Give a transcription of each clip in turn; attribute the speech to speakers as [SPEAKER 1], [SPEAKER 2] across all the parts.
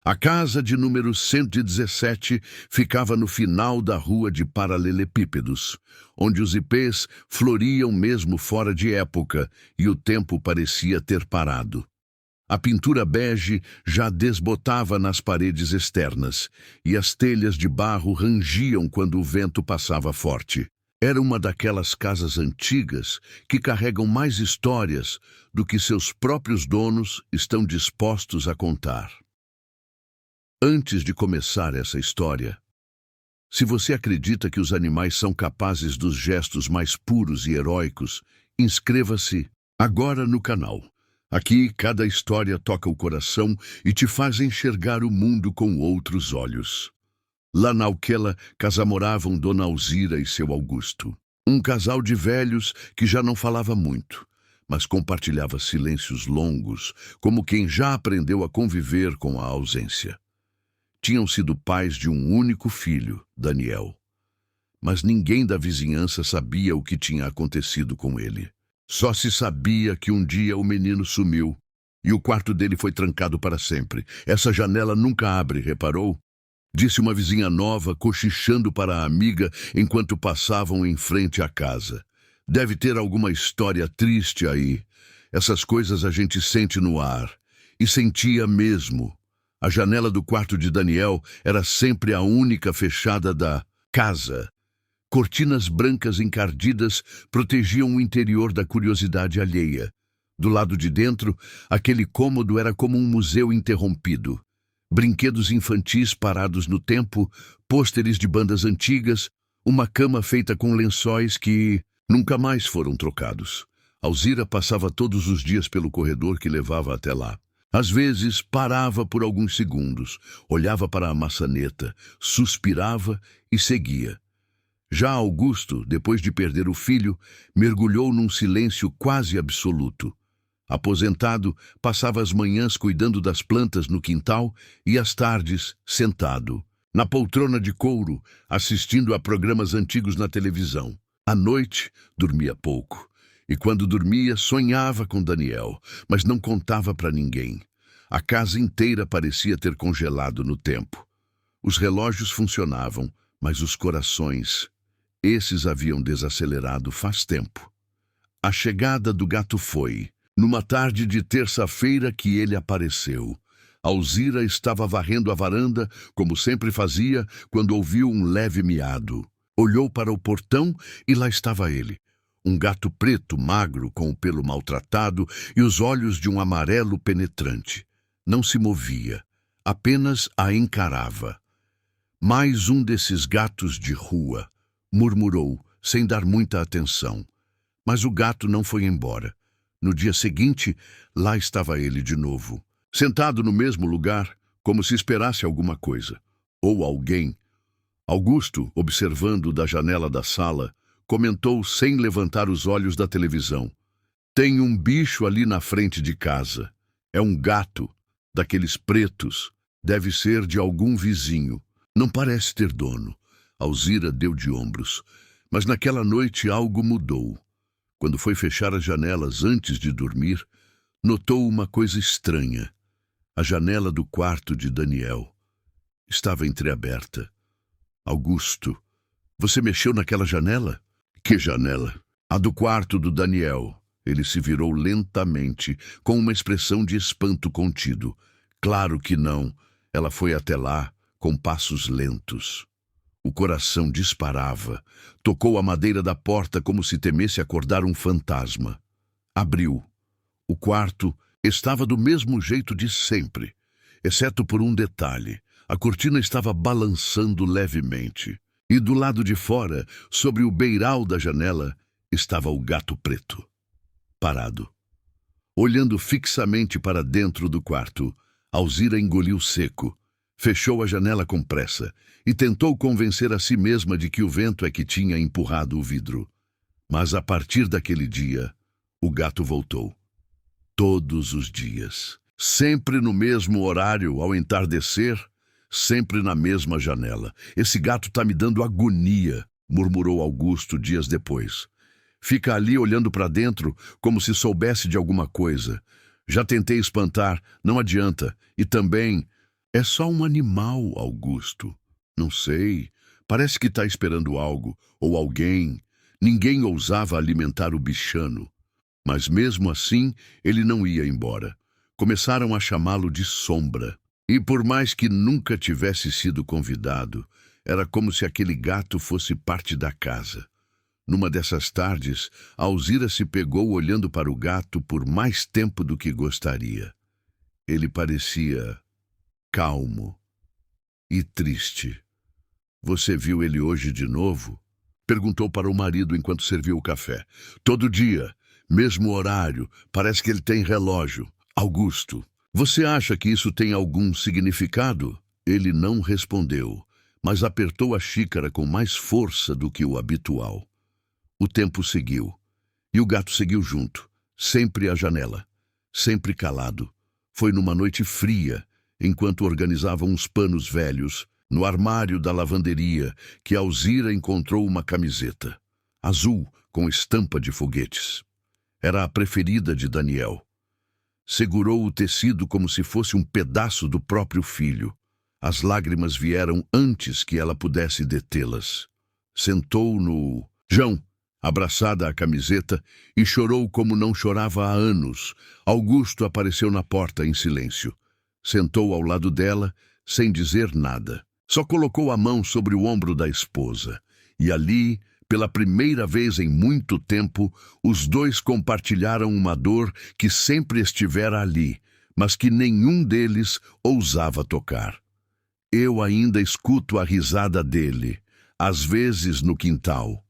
[SPEAKER 1] A casa de número 117 ficava no final da rua de paralelepípedos, onde os ipês floriam mesmo fora de época e o tempo parecia ter parado. A pintura bege já desbotava nas paredes externas e as telhas de barro rangiam quando o vento passava forte. Era uma daquelas casas antigas que carregam mais histórias do que seus próprios donos estão dispostos a contar. Antes de começar essa história, se você acredita que os animais são capazes dos gestos mais puros e heróicos, inscreva-se agora no canal. Aqui, cada história toca o coração e te faz enxergar o mundo com outros olhos. Lá na Alquela casamoravam Dona Alzira e seu Augusto. Um casal de velhos que já não falava muito, mas compartilhava silêncios longos, como quem já aprendeu a conviver com a ausência. Tinham sido pais de um único filho, Daniel. Mas ninguém da vizinhança sabia o que tinha acontecido com ele. Só se sabia que um dia o menino sumiu e o quarto dele foi trancado para sempre. Essa janela nunca abre, reparou? Disse uma vizinha nova, cochichando para a amiga enquanto passavam em frente à casa. Deve ter alguma história triste aí. Essas coisas a gente sente no ar. E sentia mesmo. A janela do quarto de Daniel era sempre a única fechada da casa. Cortinas brancas encardidas protegiam o interior da curiosidade alheia. Do lado de dentro, aquele cômodo era como um museu interrompido. Brinquedos infantis parados no tempo, pôsteres de bandas antigas, uma cama feita com lençóis que nunca mais foram trocados. Alzira passava todos os dias pelo corredor que levava até lá. Às vezes, parava por alguns segundos, olhava para a maçaneta, suspirava e seguia. Já Augusto, depois de perder o filho, mergulhou num silêncio quase absoluto. Aposentado, passava as manhãs cuidando das plantas no quintal e as tardes, sentado, na poltrona de couro, assistindo a programas antigos na televisão. À noite, dormia pouco. E quando dormia, sonhava com Daniel, mas não contava para ninguém. A casa inteira parecia ter congelado no tempo. Os relógios funcionavam, mas os corações, esses haviam desacelerado faz tempo. A chegada do gato foi numa tarde de terça-feira que ele apareceu. Alzira estava varrendo a varanda, como sempre fazia, quando ouviu um leve miado. Olhou para o portão e lá estava ele. Um gato preto, magro, com o pelo maltratado e os olhos de um amarelo penetrante. Não se movia, apenas a encarava. Mais um desses gatos de rua, murmurou, sem dar muita atenção. Mas o gato não foi embora. No dia seguinte, lá estava ele de novo, sentado no mesmo lugar, como se esperasse alguma coisa, ou alguém. Augusto, observando da janela da sala, comentou sem levantar os olhos da televisão. Tem um bicho ali na frente de casa. É um gato, daqueles pretos. Deve ser de algum vizinho. Não parece ter dono. Alzira deu de ombros. Mas naquela noite algo mudou. Quando foi fechar as janelas antes de dormir, notou uma coisa estranha. A janela do quarto de Daniel estava entreaberta. Augusto, você mexeu naquela janela? Que janela? A do quarto do Daniel. Ele se virou lentamente, com uma expressão de espanto contido. Claro que não. Ela foi até lá, com passos lentos. O coração disparava. Tocou a madeira da porta como se temesse acordar um fantasma. Abriu. O quarto estava do mesmo jeito de sempre, exceto por um detalhe. A cortina estava balançando levemente. E do lado de fora, sobre o beiral da janela, estava o gato preto, parado. Olhando fixamente para dentro do quarto, Alzira engoliu seco, fechou a janela com pressa e tentou convencer a si mesma de que o vento é que tinha empurrado o vidro. Mas a partir daquele dia, o gato voltou. Todos os dias. Sempre no mesmo horário, ao entardecer, sempre na mesma janela. Esse gato tá me dando agonia, murmurou Augusto dias depois. Fica ali olhando para dentro, como se soubesse de alguma coisa. Já tentei espantar, não adianta. E também, É só um animal, Augusto. Não sei. Parece que está esperando algo, ou alguém. Ninguém ousava alimentar o bichano. Mas mesmo assim, ele não ia embora. Começaram a chamá-lo de Sombra. E por mais que nunca tivesse sido convidado, era como se aquele gato fosse parte da casa. Numa dessas tardes, Alzira se pegou olhando para o gato por mais tempo do que gostaria. Ele parecia calmo e triste. Você viu ele hoje de novo? Perguntou para o marido enquanto serviu o café. Todo dia, mesmo horário, parece que ele tem relógio. Augusto, você acha que isso tem algum significado? Ele não respondeu, mas apertou a xícara com mais força do que o habitual. O tempo seguiu, e o gato seguiu junto, sempre à janela, sempre calado. Foi numa noite fria, enquanto organizavam uns panos velhos, no armário da lavanderia, que Alzira encontrou uma camiseta, azul com estampa de foguetes. Era a preferida de Daniel. Segurou o tecido como se fosse um pedaço do próprio filho. As lágrimas vieram antes que ela pudesse detê-las. Sentou no chão, abraçada à camiseta, e chorou como não chorava há anos. Augusto apareceu na porta em silêncio. Sentou ao lado dela, sem dizer nada. Só colocou a mão sobre o ombro da esposa. E ali, pela primeira vez em muito tempo, os dois compartilharam uma dor que sempre estivera ali, mas que nenhum deles ousava tocar. Eu ainda escuto a risada dele, às vezes no quintal,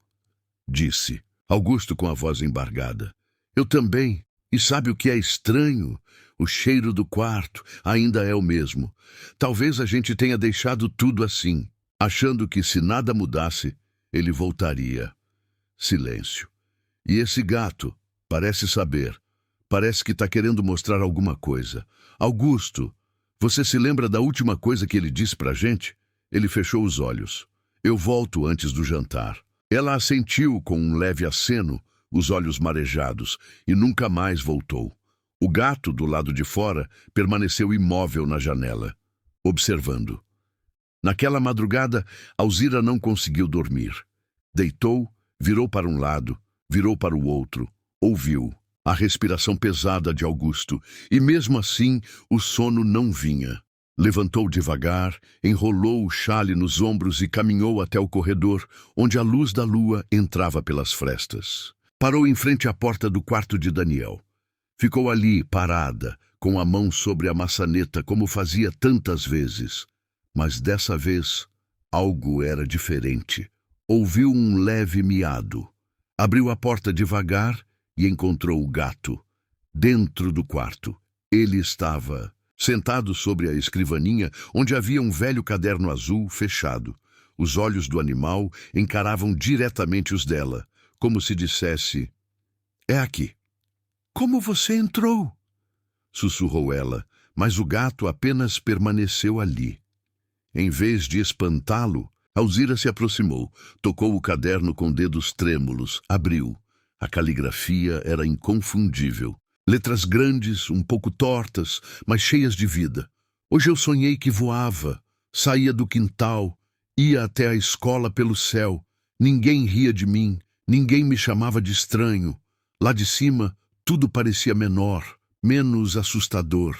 [SPEAKER 1] disse Augusto com a voz embargada. Eu também. E sabe o que é estranho? O cheiro do quarto ainda é o mesmo. Talvez a gente tenha deixado tudo assim, achando que se nada mudasse, ele voltaria. Silêncio. E esse gato parece saber. Parece que está querendo mostrar alguma coisa. Augusto, você se lembra da última coisa que ele disse pra gente? Ele fechou os olhos. Eu volto antes do jantar. Ela assentiu com um leve aceno, os olhos marejados, e nunca mais voltou. O gato, do lado de fora, permaneceu imóvel na janela, observando. Naquela madrugada, Alzira não conseguiu dormir. Deitou, virou para um lado, virou para o outro, ouviu a respiração pesada de Augusto, e mesmo assim o sono não vinha. Levantou devagar, enrolou o xale nos ombros e caminhou até o corredor, onde a luz da lua entrava pelas frestas. Parou em frente à porta do quarto de Daniel. Ficou ali, parada, com a mão sobre a maçaneta, como fazia tantas vezes. Mas dessa vez, algo era diferente. Ouviu um leve miado. Abriu a porta devagar e encontrou o gato. Dentro do quarto, ele estava sentado sobre a escrivaninha, onde havia um velho caderno azul fechado. Os olhos do animal encaravam diretamente os dela, como se dissesse: é aqui. Como você entrou? Sussurrou ela, mas o gato apenas permaneceu ali. Em vez de espantá-lo, Alzira se aproximou, tocou o caderno com dedos trêmulos, abriu. A caligrafia era inconfundível. Letras grandes, um pouco tortas, mas cheias de vida. Hoje eu sonhei que voava, saía do quintal, ia até a escola pelo céu. Ninguém ria de mim, ninguém me chamava de estranho. Lá de cima, tudo parecia menor, menos assustador.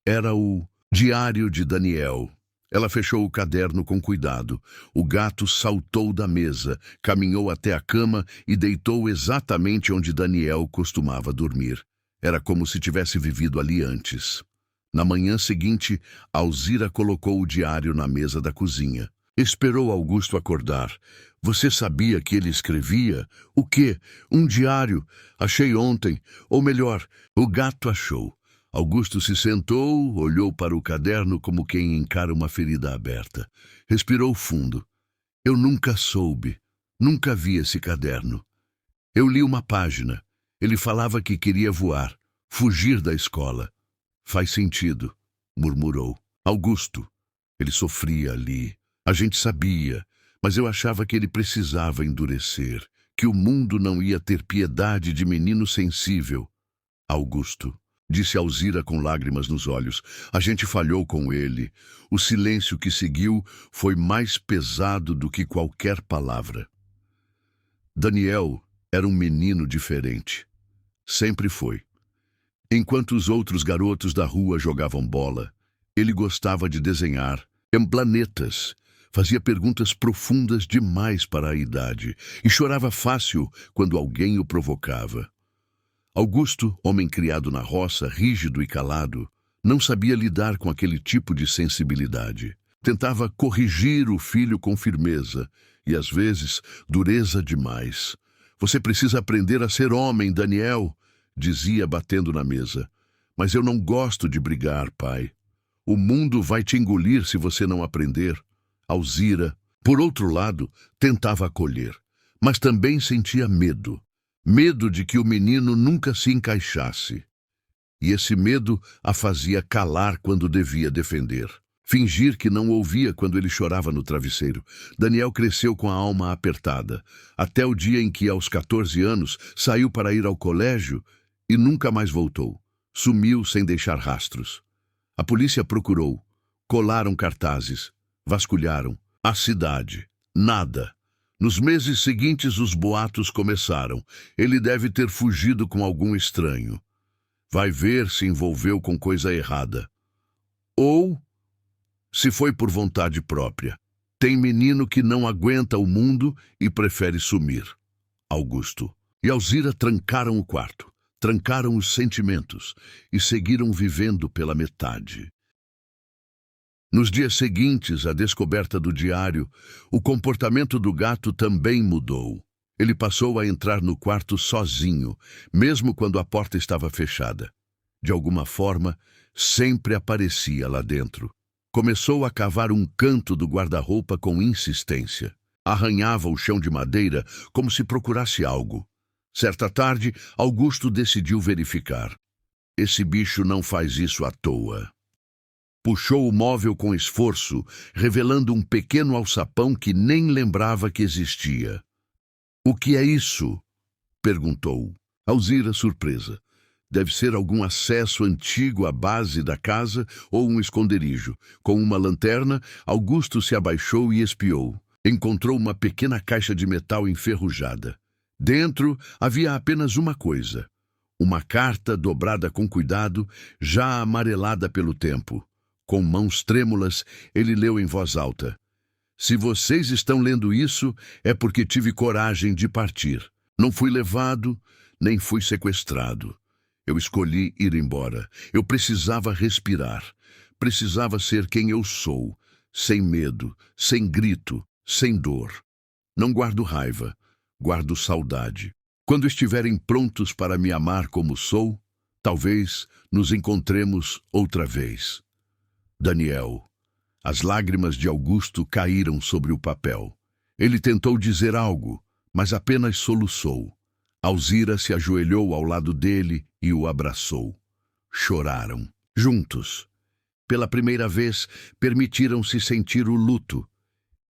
[SPEAKER 1] Era o diário de Daniel. Ela fechou o caderno com cuidado. O gato saltou da mesa, caminhou até a cama e deitou exatamente onde Daniel costumava dormir. Era como se tivesse vivido ali antes. Na manhã seguinte, Alzira colocou o diário na mesa da cozinha. Esperou Augusto acordar. Você sabia que ele escrevia? O quê? Um diário. Achei ontem. Ou melhor, o gato achou. Augusto se sentou, olhou para o caderno como quem encara uma ferida aberta. Respirou fundo. Eu nunca soube. Nunca vi esse caderno. Eu li uma página. Ele falava que queria voar, fugir da escola. Faz sentido, murmurou. Augusto. Ele sofria ali. A gente sabia, mas eu achava que ele precisava endurecer, que o mundo não ia ter piedade de menino sensível. Augusto. disse Alzira com lágrimas nos olhos. A gente falhou com ele. O silêncio que seguiu foi mais pesado do que qualquer palavra. Daniel era um menino diferente. Sempre foi. Enquanto os outros garotos da rua jogavam bola, ele gostava de desenhar em planetas, fazia perguntas profundas demais para a idade e chorava fácil quando alguém o provocava. Augusto, homem criado na roça, rígido e calado, não sabia lidar com aquele tipo de sensibilidade. Tentava corrigir o filho com firmeza e, às vezes, dureza demais. Você precisa aprender a ser homem, Daniel, dizia batendo na mesa. Mas eu não gosto de brigar, pai. O mundo vai te engolir se você não aprender. Alzira, por outro lado, tentava acolher, mas também sentia medo. Medo de que o menino nunca se encaixasse. E esse medo a fazia calar quando devia defender. Fingir que não ouvia quando ele chorava no travesseiro. Daniel cresceu com a alma apertada, até o dia em que, aos 14 anos, saiu para ir ao colégio e nunca mais voltou. Sumiu sem deixar rastros. A polícia procurou, colaram cartazes, vasculharam a cidade. Nada. Nos meses seguintes, os boatos começaram. Ele deve ter fugido com algum estranho. Vai ver se envolveu com coisa errada. Ou se foi por vontade própria. Tem menino que não aguenta o mundo e prefere sumir. Augusto e Alzira trancaram o quarto, trancaram os sentimentos e seguiram vivendo pela metade. Nos dias seguintes à descoberta do diário, o comportamento do gato também mudou. Ele passou a entrar no quarto sozinho, mesmo quando a porta estava fechada. De alguma forma, sempre aparecia lá dentro. Começou a cavar um canto do guarda-roupa com insistência. Arranhava o chão de madeira como se procurasse algo. Certa tarde, Augusto decidiu verificar. Esse bicho não faz isso à toa. Puxou o móvel com esforço, revelando um pequeno alçapão que nem lembrava que existia. "O que é isso?" perguntou. Alzira, surpresa. Deve ser algum acesso antigo à base da casa ou um esconderijo. Com uma lanterna, Augusto se abaixou e espiou. Encontrou uma pequena caixa de metal enferrujada. Dentro havia apenas uma coisa. Uma carta dobrada com cuidado, já amarelada pelo tempo. Com mãos trêmulas, ele leu em voz alta. "Se vocês estão lendo isso, é porque tive coragem de partir. Não fui levado, nem fui sequestrado. Eu escolhi ir embora. Eu precisava respirar. Precisava ser quem eu sou, sem medo, sem grito, sem dor. Não guardo raiva, guardo saudade. Quando estiverem prontos para me amar como sou, talvez nos encontremos outra vez. Daniel." As lágrimas de Augusto caíram sobre o papel. Ele tentou dizer algo, mas apenas soluçou. Alzira se ajoelhou ao lado dele e o abraçou. Choraram, juntos. Pela primeira vez, permitiram-se sentir o luto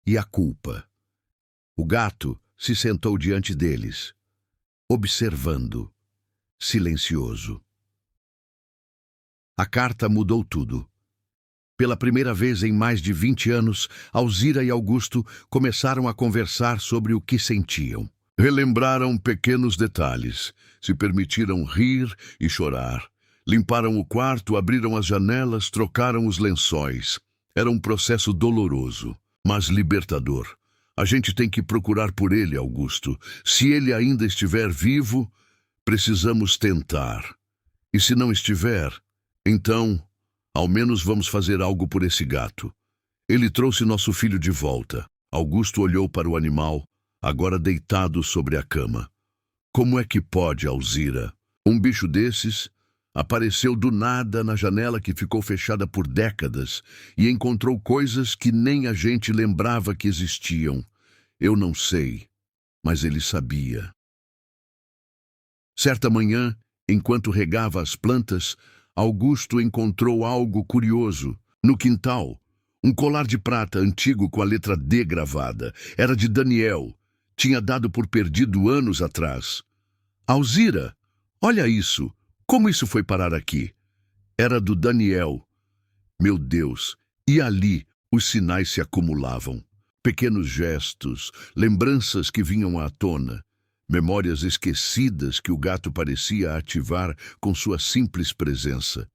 [SPEAKER 1] e a culpa. O gato se sentou diante deles, observando, silencioso. A carta mudou tudo. Pela primeira vez em mais de 20 anos, Alzira e Augusto começaram a conversar sobre o que sentiam. Relembraram pequenos detalhes, se permitiram rir e chorar. Limparam o quarto, abriram as janelas, trocaram os lençóis. Era um processo doloroso, mas libertador. A gente tem que procurar por ele, Augusto. Se ele ainda estiver vivo, precisamos tentar. E se não estiver, então, ao menos vamos fazer algo por esse gato. Ele trouxe nosso filho de volta. Augusto olhou para o animal, agora deitado sobre a cama. Como é que pode, Alzira? Um bicho desses apareceu do nada na janela que ficou fechada por décadas e encontrou coisas que nem a gente lembrava que existiam. Eu não sei, mas ele sabia. Certa manhã, enquanto regava as plantas, Augusto encontrou algo curioso. No quintal, um colar de prata antigo com a letra D gravada. Era de Daniel. Tinha dado por perdido anos atrás. "Alzira, olha isso! Como isso foi parar aqui? Era do Daniel. Meu Deus! E ali os sinais se acumulavam. Pequenos gestos, lembranças que vinham à tona, memórias esquecidas que o gato parecia ativar com sua simples presença.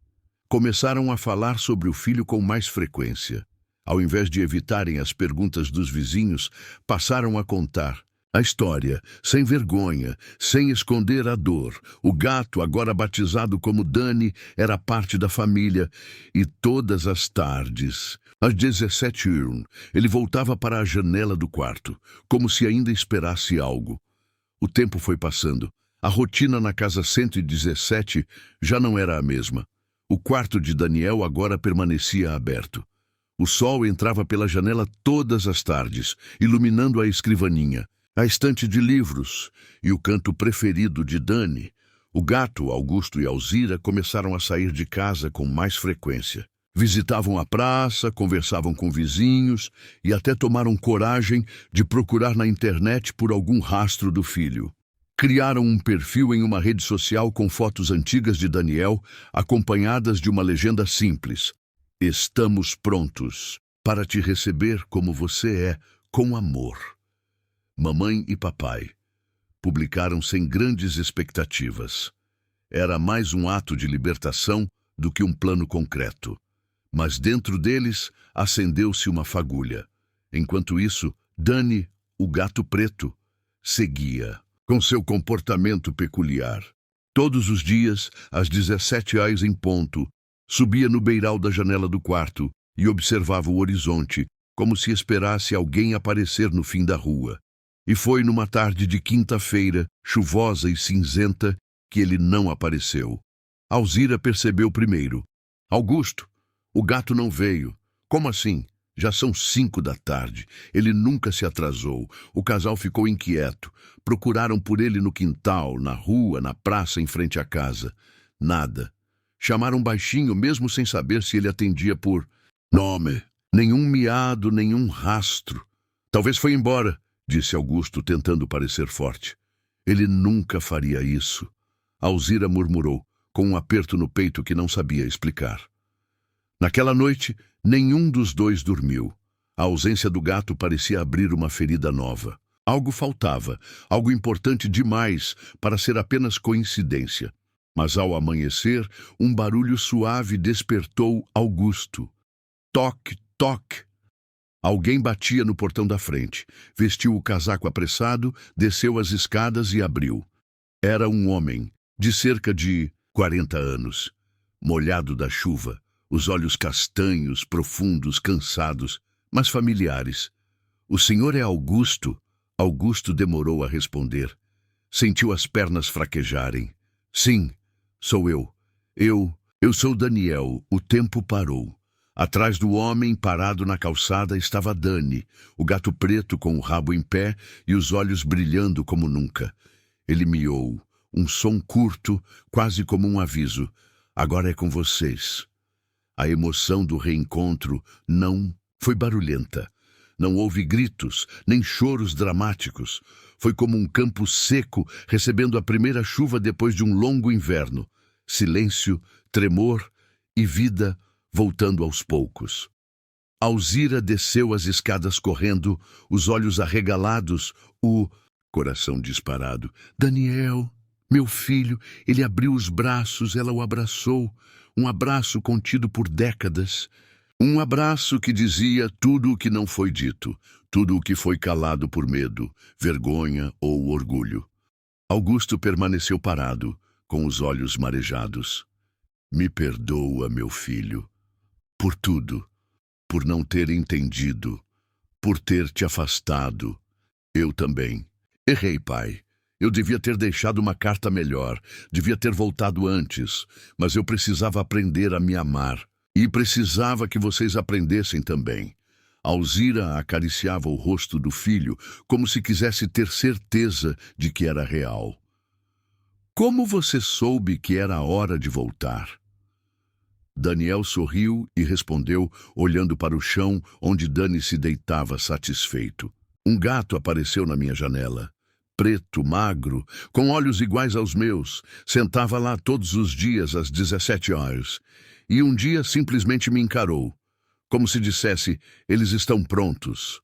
[SPEAKER 1] Começaram a falar sobre o filho com mais frequência. Ao invés de evitarem as perguntas dos vizinhos, passaram a contar a história, sem vergonha, sem esconder a dor. O gato, agora batizado como Dani, era parte da família e todas as tardes, às 17h, ele voltava para a janela do quarto, como se ainda esperasse algo. O tempo foi passando. A rotina na casa 117 já não era a mesma. O quarto de Daniel agora permanecia aberto. O sol entrava pela janela todas as tardes, iluminando a escrivaninha, a estante de livros e o canto preferido de Dani. O gato, Augusto e Alzira começaram a sair de casa com mais frequência. Visitavam a praça, conversavam com vizinhos e até tomaram coragem de procurar na internet por algum rastro do filho. Criaram um perfil em uma rede social com fotos antigas de Daniel, acompanhadas de uma legenda simples: "Estamos prontos para te receber como você é, com amor." Mamãe e papai publicaram sem grandes expectativas. Era mais um ato de libertação do que um plano concreto. Mas dentro deles acendeu-se uma fagulha. Enquanto isso, Dani, o gato preto, seguia, com seu comportamento peculiar. Todos os dias, às 17h em ponto, subia no beiral da janela do quarto e observava o horizonte, como se esperasse alguém aparecer no fim da rua. E foi numa tarde de quinta-feira, chuvosa e cinzenta, que ele não apareceu. Alzira percebeu primeiro. "Augusto, o gato não veio." "Como assim? Já são 5 da tarde. Ele nunca se atrasou." O casal ficou inquieto. Procuraram por ele no quintal, na rua, na praça em frente à casa. Nada. Chamaram baixinho, mesmo sem saber se ele atendia por nome. Nenhum miado, nenhum rastro. "Talvez foi embora", disse Augusto, tentando parecer forte. "Ele nunca faria isso." Alzira murmurou, com um aperto no peito que não sabia explicar. Naquela noite, nenhum dos dois dormiu. A ausência do gato parecia abrir uma ferida nova. Algo faltava, algo importante demais para ser apenas coincidência. Mas ao amanhecer, um barulho suave despertou Augusto. Toque, toque. Alguém batia no portão da frente. Vestiu o casaco apressado, desceu as escadas e abriu. Era um homem, de cerca de 40 anos, molhado da chuva, os olhos castanhos, profundos, cansados, mas familiares. "O senhor é Augusto?" Augusto demorou a responder. Sentiu as pernas fraquejarem. "Sim, sou eu. Eu sou Daniel." O tempo parou. Atrás do homem, parado na calçada, estava Dani, o gato preto com o rabo em pé e os olhos brilhando como nunca. Ele miou, um som curto, quase como um aviso. "Agora é com vocês." A emoção do reencontro não foi barulhenta. Não houve gritos, nem choros dramáticos. Foi como um campo seco recebendo a primeira chuva depois de um longo inverno. Silêncio, tremor e vida voltando aos poucos. Alzira desceu as escadas correndo, os olhos arregalados, o coração disparado. "Daniel, meu filho." Ele abriu os braços, ela o abraçou. Um abraço contido por décadas. Um abraço que dizia tudo o que não foi dito, tudo o que foi calado por medo, vergonha ou orgulho. Augusto permaneceu parado, com os olhos marejados. "Me perdoa, meu filho, por tudo, por não ter entendido, por ter te afastado. Eu também. Errei, pai. Eu devia ter deixado uma carta melhor, devia ter voltado antes, mas eu precisava aprender a me amar. E precisava que vocês aprendessem também." Alzira acariciava o rosto do filho, como se quisesse ter certeza de que era real. "Como você soube que era a hora de voltar?" Daniel sorriu e respondeu, olhando para o chão onde Dani se deitava satisfeito. "Um gato apareceu na minha janela. preto, magro, com olhos iguais aos meus, sentava lá todos os dias às 17 horas. E um dia simplesmente me encarou, como se dissesse, eles estão prontos.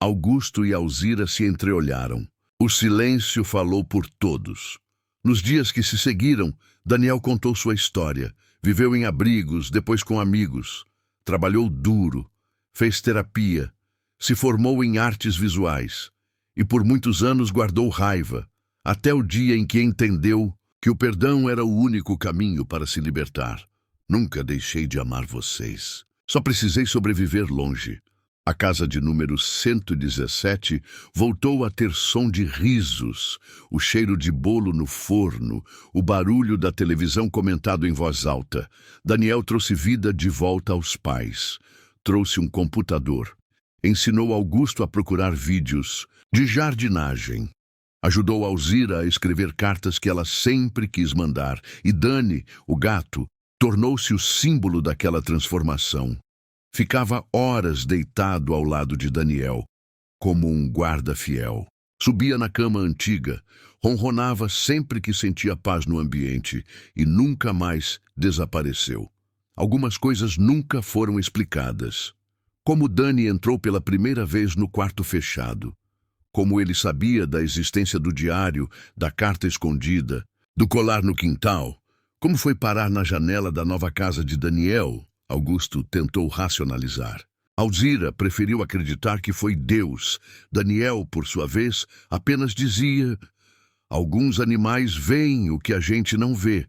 [SPEAKER 1] Augusto e Alzira se entreolharam. O silêncio falou por todos. Nos dias que se seguiram, Daniel contou sua história. Viveu em abrigos, depois com amigos. Trabalhou duro, fez terapia, se formou em artes visuais e por muitos anos guardou raiva, até o dia em que entendeu que o perdão era o único caminho para se libertar. Nunca deixei de amar vocês. Só precisei sobreviver longe. A casa de número 117 voltou a ter som de risos, o cheiro de bolo no forno, o barulho da televisão comentado em voz alta. Daniel trouxe vida de volta aos pais. Trouxe um computador. Ensinou Augusto a procurar vídeos de jardinagem. Ajudou Alzira a escrever cartas que ela sempre quis mandar. E Dani, o gato, tornou-se o símbolo daquela transformação. Ficava horas deitado ao lado de Daniel, como um guarda fiel. Subia na cama antiga, ronronava sempre que sentia paz no ambiente e nunca mais desapareceu. Algumas coisas nunca foram explicadas. Como Dani entrou pela primeira vez no quarto fechado. Como ele sabia da existência do diário, da carta escondida, do colar no quintal. Como foi parar na janela da nova casa de Daniel. Augusto tentou racionalizar. Alzira preferiu acreditar que foi Deus. Daniel, por sua vez, apenas dizia: alguns animais veem o que a gente não vê,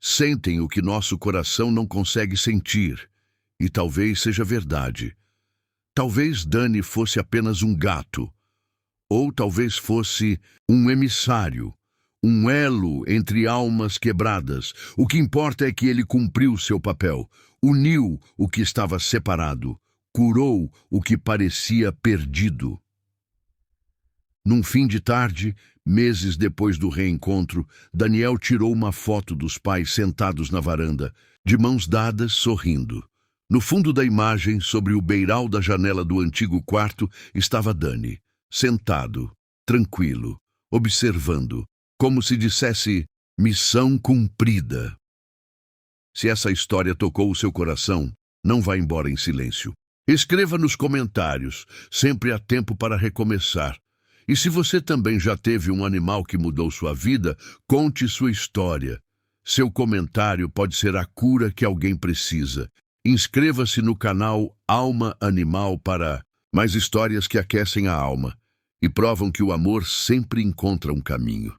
[SPEAKER 1] sentem o que nosso coração não consegue sentir. E talvez seja verdade. Talvez Dani fosse apenas um gato. Ou talvez fosse um emissário, um elo entre almas quebradas. O que importa é que ele cumpriu seu papel. Uniu o que estava separado, curou o que parecia perdido. Num fim de tarde, meses depois do reencontro, Daniel tirou uma foto dos pais sentados na varanda, de mãos dadas, sorrindo. No fundo da imagem, sobre o beiral da janela do antigo quarto, estava Dani, sentado, tranquilo, observando, como se dissesse, missão cumprida. Se essa história tocou o seu coração, não vá embora em silêncio. Escreva nos comentários, sempre há tempo para recomeçar. E se você também já teve um animal que mudou sua vida, conte sua história. Seu comentário pode ser a cura que alguém precisa. Inscreva-se no canal Alma Animal para mais histórias que aquecem a alma e provam que o amor sempre encontra um caminho.